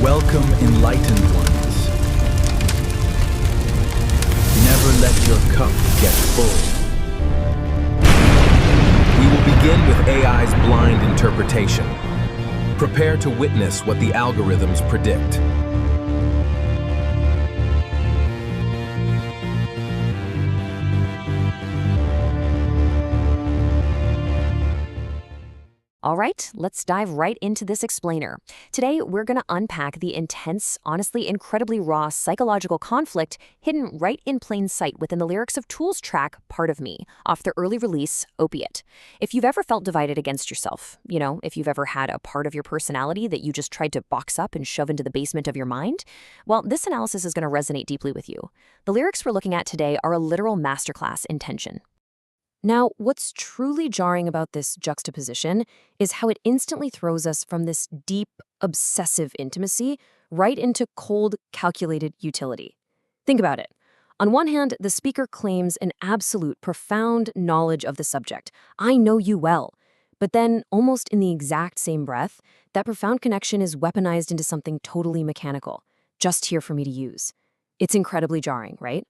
Welcome, enlightened ones. Never let your cup get full. We will begin with AI's blind interpretation. Prepare to witness what the algorithms predict. All right, let's dive right into this explainer. Today, we're going to unpack the intense, honestly incredibly raw psychological conflict hidden right in plain sight within the lyrics of Tool's track, Part of Me, off their early release, Opiate. If you've ever felt divided against yourself, if you've ever had a part of your personality that you just tried to box up and shove into the basement of your mind, well, this analysis is going to resonate deeply with you. The lyrics we're looking at today are a literal masterclass in tension. Now, what's truly jarring about this juxtaposition is how it instantly throws us from this deep, obsessive intimacy right into cold, calculated utility. Think about it. On one hand, the speaker claims an absolute, profound knowledge of the subject. I know you well. But then, almost in the exact same breath, that profound connection is weaponized into something totally mechanical, just here for me to use. It's incredibly jarring, right?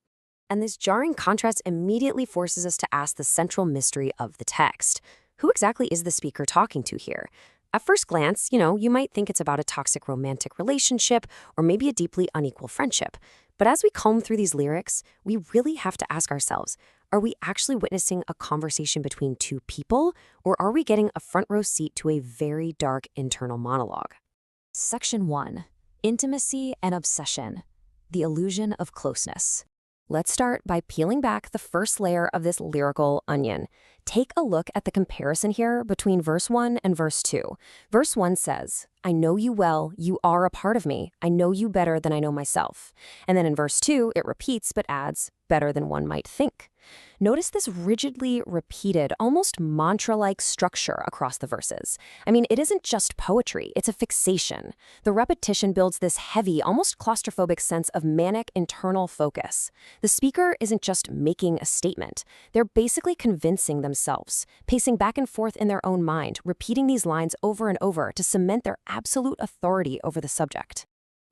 And this jarring contrast immediately forces us to ask the central mystery of the text. Who exactly is the speaker talking to here? At first glance, you might think it's about a toxic romantic relationship or maybe a deeply unequal friendship. But as we comb through these lyrics, we really have to ask ourselves, are we actually witnessing a conversation between two people, or are we getting a front row seat to a very dark internal monologue? Section 1. Intimacy and Obsession. The Illusion of Closeness. Let's start by peeling back the first layer of this lyrical onion. Take a look at the comparison here between verse 1 and verse 2. Verse 1 says, I know you well, you are a part of me. I know you better than I know myself. And then in verse 2, it repeats but adds, better than one might think. Notice this rigidly repeated, almost mantra-like structure across the verses. I mean, it isn't just poetry, it's a fixation. The repetition builds this heavy, almost claustrophobic sense of manic internal focus. The speaker isn't just making a statement. They're basically convincing themselves, pacing back and forth in their own mind, repeating these lines over and over to cement their absolute authority over the subject.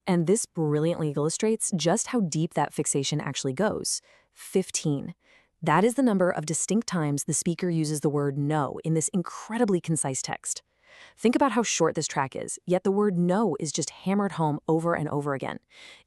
And this brilliantly illustrates just how deep that fixation actually goes. 15. That is the number of distinct times the speaker uses the word no in this incredibly concise text. Think about how short this track is, yet the word no is just hammered home over and over again.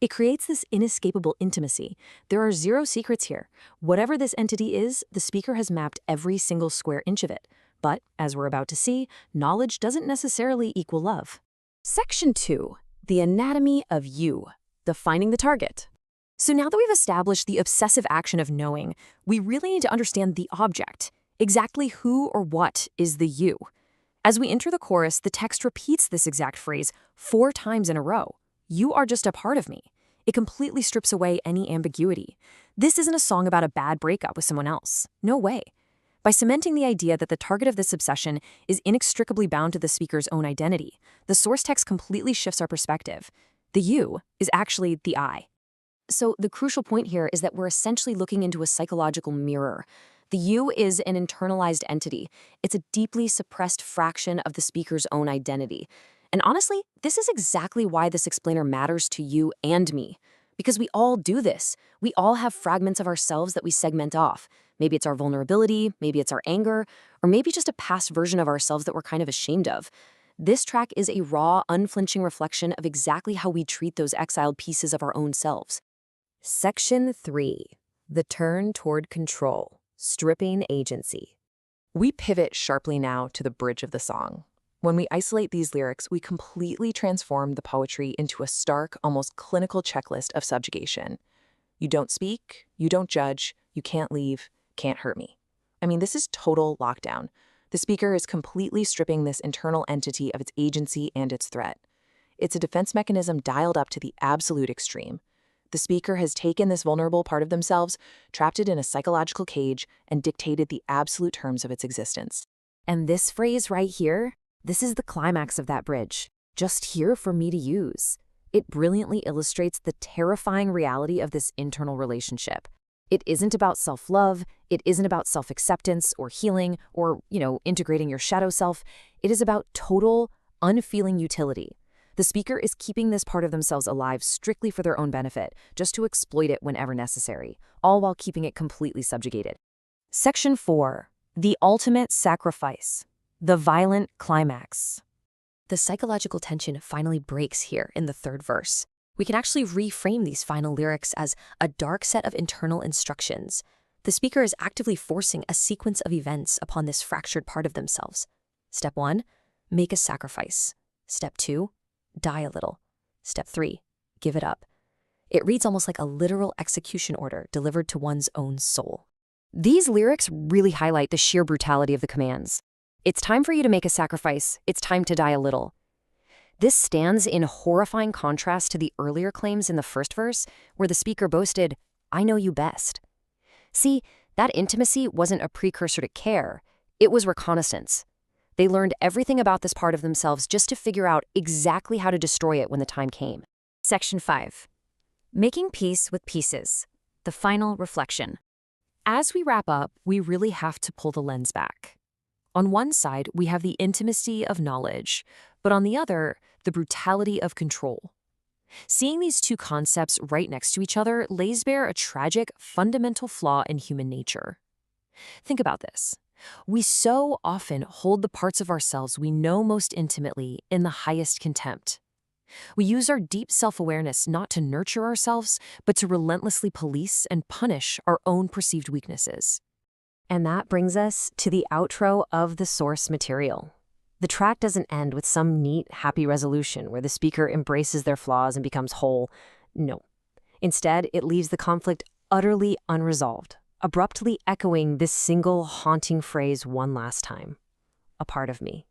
It creates this inescapable intimacy. There are zero secrets here. Whatever this entity is, the speaker has mapped every single square inch of it. But, as we're about to see, knowledge doesn't necessarily equal love. Section 2. The Anatomy of You. Defining the target. So now that we've established the obsessive action of knowing, we really need to understand the object. Exactly who or what is the you? As we enter the chorus, the text repeats this exact phrase 4 times in a row. You are just a part of me. It completely strips away any ambiguity. This isn't a song about a bad breakup with someone else. No way. By cementing the idea that the target of this obsession is inextricably bound to the speaker's own identity, the source text completely shifts our perspective. The you is actually the I. So the crucial point here is that we're essentially looking into a psychological mirror. The you is an internalized entity. It's a deeply suppressed fraction of the speaker's own identity. And honestly, this is exactly why this explainer matters to you and me. Because we all do this. We all have fragments of ourselves that we segment off. Maybe it's our vulnerability, maybe it's our anger, or maybe just a past version of ourselves that we're kind of ashamed of. This track is a raw, unflinching reflection of exactly how we treat those exiled pieces of our own selves. Section 3. The Turn Toward Control. Stripping Agency. We pivot sharply now to the bridge of the song. When we isolate these lyrics, we completely transform the poetry into a stark, almost clinical checklist of subjugation. You don't speak, you don't judge, you can't leave, can't hurt me. I mean, this is total lockdown. The speaker is completely stripping this internal entity of its agency and its threat. It's a defense mechanism dialed up to the absolute extreme. The speaker has taken this vulnerable part of themselves, trapped it in a psychological cage, and dictated the absolute terms of its existence. And this phrase right here, this is the climax of that bridge. Just here for me to use. It brilliantly illustrates the terrifying reality of this internal relationship. It isn't about self-love, it isn't about self-acceptance or healing or, integrating your shadow self. It is about total, unfeeling utility. The speaker is keeping this part of themselves alive strictly for their own benefit, just to exploit it whenever necessary, all while keeping it completely subjugated. Section 4. The ultimate sacrifice. The violent climax. The psychological tension finally breaks here in the third verse. We can actually reframe these final lyrics as a dark set of internal instructions. The speaker is actively forcing a sequence of events upon this fractured part of themselves. Step 1, make a sacrifice. Step 2, die a little. Step 3, give it up. It reads almost like a literal execution order delivered to one's own soul. These lyrics really highlight the sheer brutality of the commands. It's time for you to make a sacrifice. It's time to die a little. This stands in horrifying contrast to the earlier claims in the first verse, where the speaker boasted, "I know you best." See, that intimacy wasn't a precursor to care. It was reconnaissance. They learned everything about this part of themselves just to figure out exactly how to destroy it when the time came. Section 5. Making peace with pieces. The final reflection. As we wrap up, we really have to pull the lens back. On one side, we have the intimacy of knowledge, but on the other, the brutality of control. Seeing these two concepts right next to each other lays bare a tragic, fundamental flaw in human nature. Think about this. We so often hold the parts of ourselves we know most intimately in the highest contempt. We use our deep self-awareness not to nurture ourselves, but to relentlessly police and punish our own perceived weaknesses. And that brings us to the outro of the source material. The track doesn't end with some neat, happy resolution where the speaker embraces their flaws and becomes whole. No. Instead, it leaves the conflict utterly unresolved, abruptly echoing this single haunting phrase one last time. A part of me.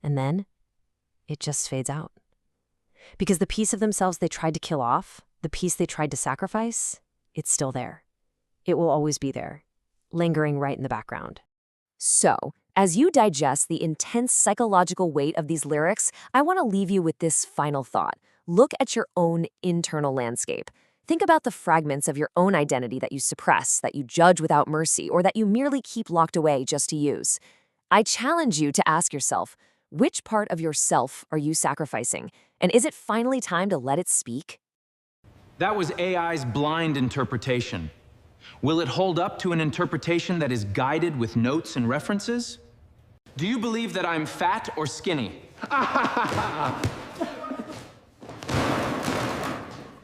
And then, it just fades out. Because the piece of themselves they tried to kill off, the piece they tried to sacrifice, it's still there. It will always be there, lingering right in the background. So, as you digest the intense psychological weight of these lyrics, I want to leave you with this final thought. Look at your own internal landscape. Think about the fragments of your own identity that you suppress, that you judge without mercy, or that you merely keep locked away just to use. I challenge you to ask yourself, which part of yourself are you sacrificing? And is it finally time to let it speak? That was AI's blind interpretation. Will it hold up to an interpretation that is guided with notes and references? Do you believe that I'm fat or skinny?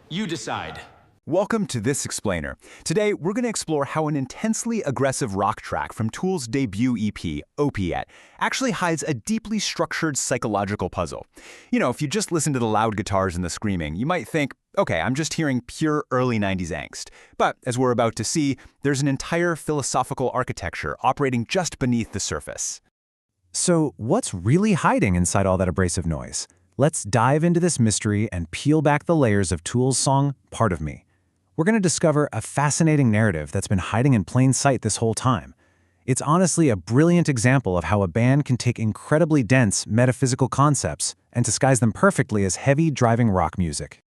You decide. Welcome to This Explainer. Today, we're going to explore how an intensely aggressive rock track from Tool's debut EP, Opiate, actually hides a deeply structured psychological puzzle. You know, if you just listen to the loud guitars and the screaming, you might think, okay, I'm just hearing pure early 90s angst. But as we're about to see, there's an entire philosophical architecture operating just beneath the surface. So, what's really hiding inside all that abrasive noise? Let's dive into this mystery and peel back the layers of Tool's song, Part of Me. We're going to discover a fascinating narrative that's been hiding in plain sight this whole time. It's honestly a brilliant example of how a band can take incredibly dense metaphysical concepts and disguise them perfectly as heavy, driving rock music.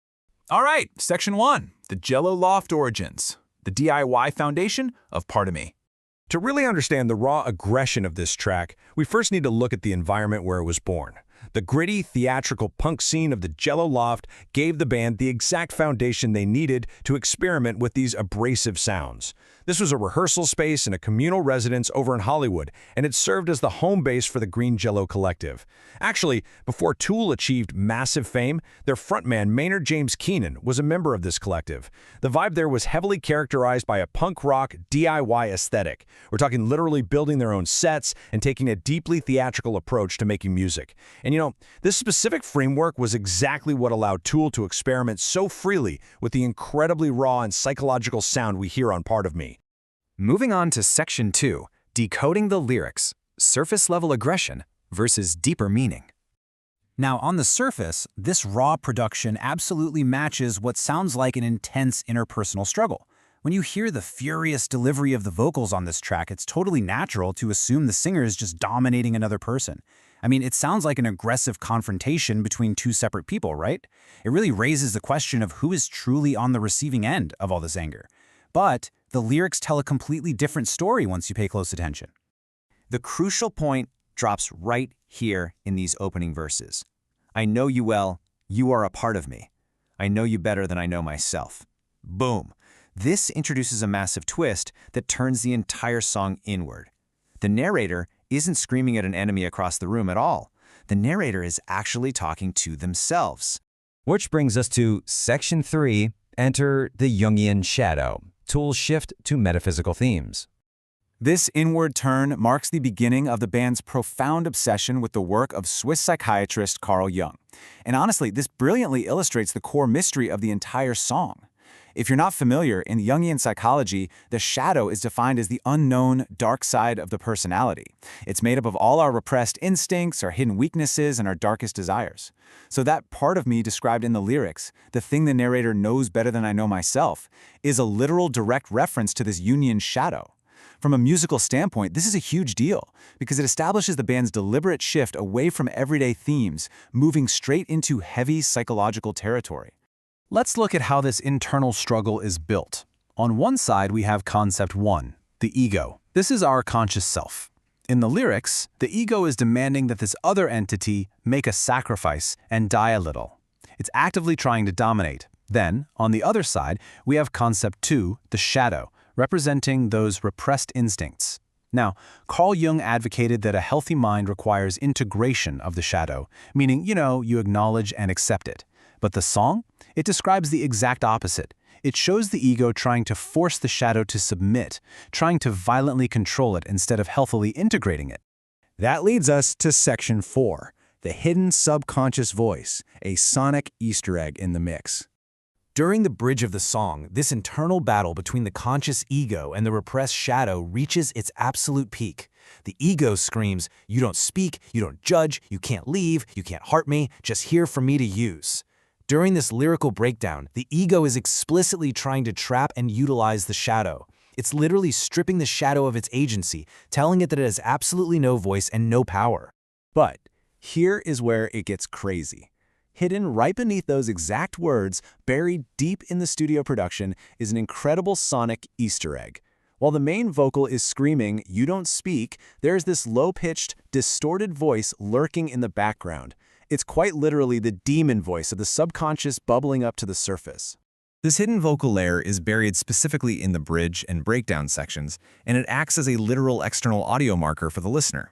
All right, Section 1, the Jello Loft Origins, the DIY foundation of Part of Me. To really understand the raw aggression of this track, we first need to look at the environment where it was born. The gritty, theatrical punk scene of the Jello Loft gave the band the exact foundation they needed to experiment with these abrasive sounds. This was a rehearsal space and a communal residence over in Hollywood, and it served as the home base for the Green Jello Collective. Actually, before Tool achieved massive fame, their frontman Maynard James Keenan was a member of this collective. The vibe there was heavily characterized by a punk rock DIY aesthetic. We're talking literally building their own sets and taking a deeply theatrical approach to making music. And you know, this specific framework was exactly what allowed Tool to experiment so freely with the incredibly raw and psychological sound we hear on Part of Me. Moving on to Section 2, decoding the lyrics, surface-level aggression versus deeper meaning. Now, on the surface, this raw production absolutely matches what sounds like an intense interpersonal struggle. When you hear the furious delivery of the vocals on this track, it's totally natural to assume the singer is just dominating another person. I mean, it sounds like an aggressive confrontation between two separate people, right? It really raises the question of who is truly on the receiving end of all this anger. But the lyrics tell a completely different story once you pay close attention. The crucial point drops right here in these opening verses. I know you well, you are a part of me. I know you better than I know myself. Boom. This introduces a massive twist that turns the entire song inward. The narrator isn't screaming at an enemy across the room at all. The narrator is actually talking to themselves. Which brings us to Section 3, Enter the Jungian Shadow. Tools shift to metaphysical themes. This inward turn marks the beginning of the band's profound obsession with the work of Swiss psychiatrist Carl Jung. And honestly, this brilliantly illustrates the core mystery of the entire song. If you're not familiar, in Jungian psychology, the shadow is defined as the unknown, dark side of the personality. It's made up of all our repressed instincts, our hidden weaknesses, and our darkest desires. So that part of me described in the lyrics, the thing the narrator knows better than I know myself, is a literal direct reference to this Jungian shadow. From a musical standpoint, this is a huge deal because it establishes the band's deliberate shift away from everyday themes, moving straight into heavy psychological territory. Let's look at how this internal struggle is built. On one side, we have concept 1, the ego. This is our conscious self. In the lyrics, the ego is demanding that this other entity make a sacrifice and die a little. It's actively trying to dominate. Then, on the other side, we have concept 2, the shadow, representing those repressed instincts. Now, Carl Jung advocated that a healthy mind requires integration of the shadow, meaning, you acknowledge and accept it. But the song? It describes the exact opposite. It shows the ego trying to force the shadow to submit, trying to violently control it instead of healthily integrating it. That leads us to Section 4, the hidden subconscious voice, a sonic Easter egg in the mix. During the bridge of the song, this internal battle between the conscious ego and the repressed shadow reaches its absolute peak. The ego screams, "You don't speak, you don't judge, you can't leave, you can't hurt me, just here for me to use." During this lyrical breakdown, the ego is explicitly trying to trap and utilize the shadow. It's literally stripping the shadow of its agency, telling it that it has absolutely no voice and no power. But here is where it gets crazy. Hidden right beneath those exact words, buried deep in the studio production, is an incredible sonic Easter egg. While the main vocal is screaming, "You don't speak," there's this low-pitched, distorted voice lurking in the background. It's quite literally the demon voice of the subconscious bubbling up to the surface. This hidden vocal layer is buried specifically in the bridge and breakdown sections, and it acts as a literal external audio marker for the listener.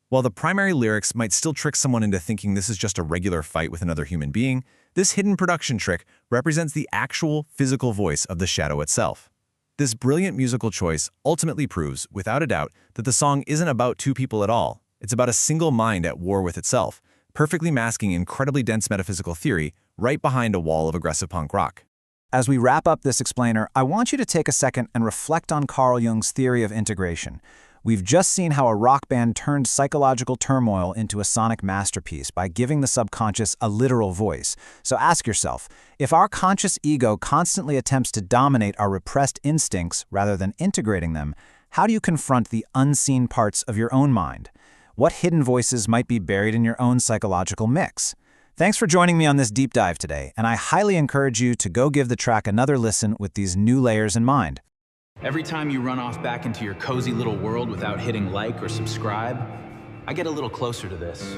While the primary lyrics might still trick someone into thinking this is just a regular fight with another human being, this hidden production trick represents the actual physical voice of the shadow itself. This brilliant musical choice ultimately proves, without a doubt, that the song isn't about two people at all. It's about a single mind at war with itself, perfectly masking incredibly dense metaphysical theory right behind a wall of aggressive punk rock. As we wrap up this explainer, I want you to take a second and reflect on Carl Jung's theory of integration. We've just seen how a rock band turned psychological turmoil into a sonic masterpiece by giving the subconscious a literal voice. So ask yourself, if our conscious ego constantly attempts to dominate our repressed instincts rather than integrating them, how do you confront the unseen parts of your own mind? What hidden voices might be buried in your own psychological mix? Thanks for joining me on this deep dive today, and I highly encourage you to go give the track another listen with these new layers in mind. Every time you run off back into your cozy little world without hitting like or subscribe, I get a little closer to this.